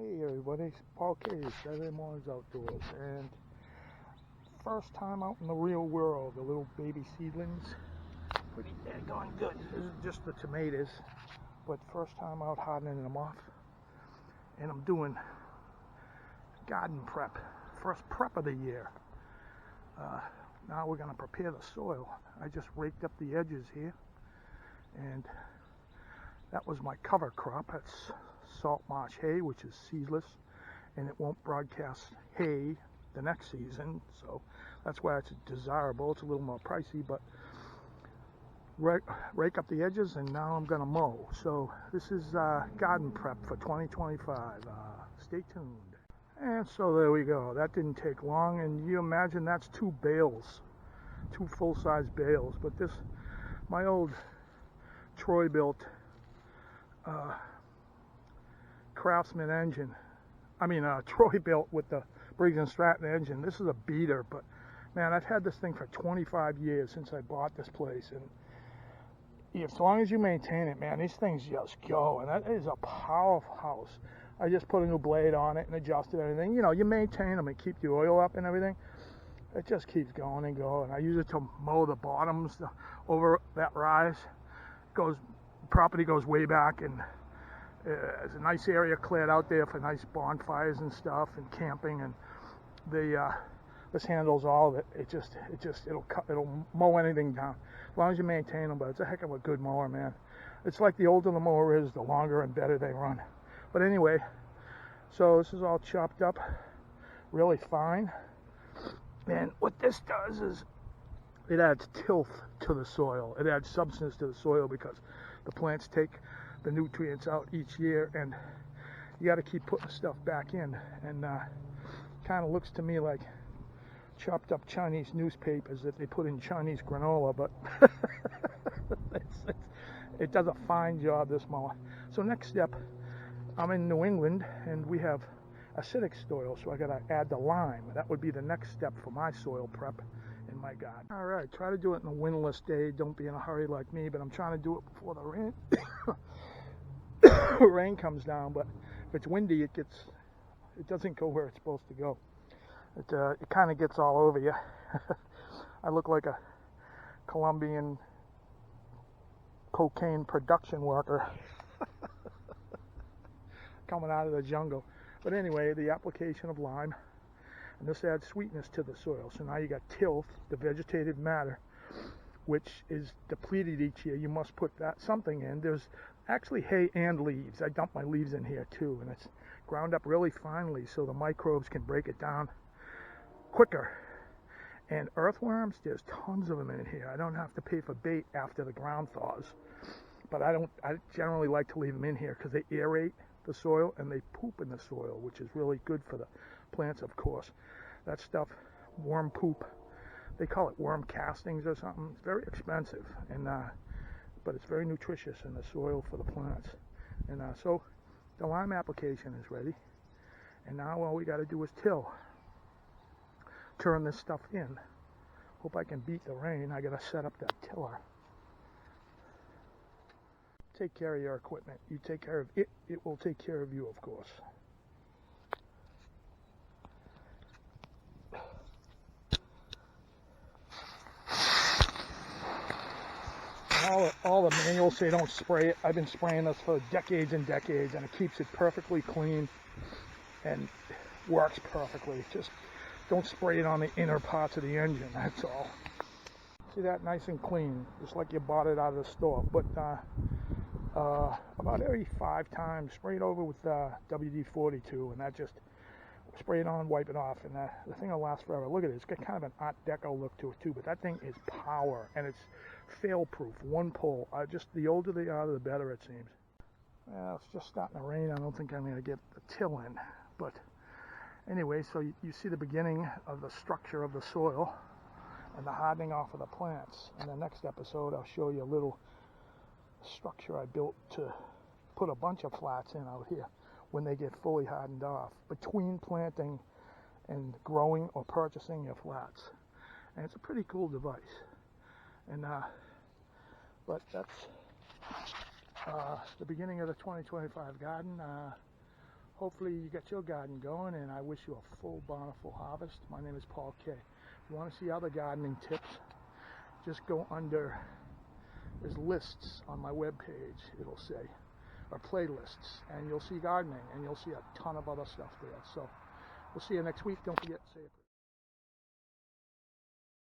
Hey everybody, it's Paul Case, Saturday Mornings Outdoors, and first time out in the real world, the little baby seedlings, pretty daggone good. This is just the tomatoes, but first time out hardening them off, and I'm doing garden prep, first prep of the year. Now we're going to prepare the soil. I just raked up the edges here, and that was my cover crop. That's salt marsh hay, which is seedless, and it won't broadcast hay the next season, so that's why it's desirable. It's a little more pricey, but rake up the edges, and now I'm going to mow. So this is garden prep for 2025. Stay tuned. And so there we go. That didn't take long, and you imagine that's two bales, two full-size bales. But this, my old Troy built Craftsman engine. Troy built with the Briggs & Stratton engine. This is a beater, but man, I've had this thing for 25 years since I bought this place, and as long as you maintain it, man, these things just go, and that is a powerhouse. I just put a new blade on it and adjusted everything. You know, you maintain them and keep the oil up and everything. It just keeps going and going. I use it to mow the bottoms over that rise. Property goes way back, and there's a nice area cleared out there for nice bonfires and stuff and camping, and this handles all of it. It'll mow anything down as long as you maintain them. But it's a heck of a good mower, man. It's like the older the mower is, the longer and better they run. But anyway, so this is all chopped up really fine, and what this does is it adds tilth to the soil. It adds substance to the soil because the plants take the nutrients out each year, and you got to keep putting stuff back in. And kind of looks to me like chopped up Chinese newspapers that they put in Chinese granola, but it does a fine job, this mower. So next step, I'm in New England, and we have acidic soil, so I got to add the lime. That would be the next step for my soil prep in my garden. All right, try to do it in a windless day. Don't be in a hurry like me, but I'm trying to do it before the rain comes down. But if it's windy, it doesn't go where it's supposed to go. It kind of gets all over you. I look like a Colombian cocaine production worker coming out of the jungle. But anyway, the application of lime, and this adds sweetness to the soil. So now you got tilth, the vegetative matter, which is depleted each year. You must put something in. There's actually hay and leaves. I dump my leaves in here too, and it's ground up really finely so the microbes can break it down quicker. And earthworms, there's tons of them in here. I don't have to pay for bait after the ground thaws, but I generally like to leave them in here because they aerate the soil and they poop in the soil, which is really good for the plants, of course. That stuff, worm poop, they call it worm castings or something. It's very expensive, and but it's very nutritious in the soil for the plants. And so the lime application is ready, and now all we got to do is turn this stuff in. Hope I can beat the rain. I got to set up that tiller. Take care of your equipment. You take care of it, it will take care of you, of course. All the manuals say don't spray it. I've been spraying this for decades and decades, and it keeps it perfectly clean and works perfectly. Just don't spray it on the inner parts of the engine, that's all. See that? Nice and clean, just like you bought it out of the store. But about every 5 times, spray it over with WD-42, and that just spray it on, wipe it off, and the thing will last forever. Look at it, it's got kind of an Art Deco look to it too, but that thing is power, and it's fail-proof. One pull. Just the older they are, the better it seems. Well, it's just starting to rain. I don't think I'm going to get the till in, but anyway, so you see the beginning of the structure of the soil and the hardening off of the plants. In the next episode, I'll show you a little structure I built to put a bunch of flats in out here when they get fully hardened off, between planting and growing or purchasing your flats. And it's a pretty cool device. And but that's the beginning of the 2025 garden. hopefully you get your garden going, and I wish you a full, bountiful harvest. My name is Paul K. If you want to see other gardening tips, just go under, there's lists on my webpage, it'll say, or playlists, and you'll see gardening, and you'll see a ton of other stuff there. So we'll see you next week. Don't forget to say it.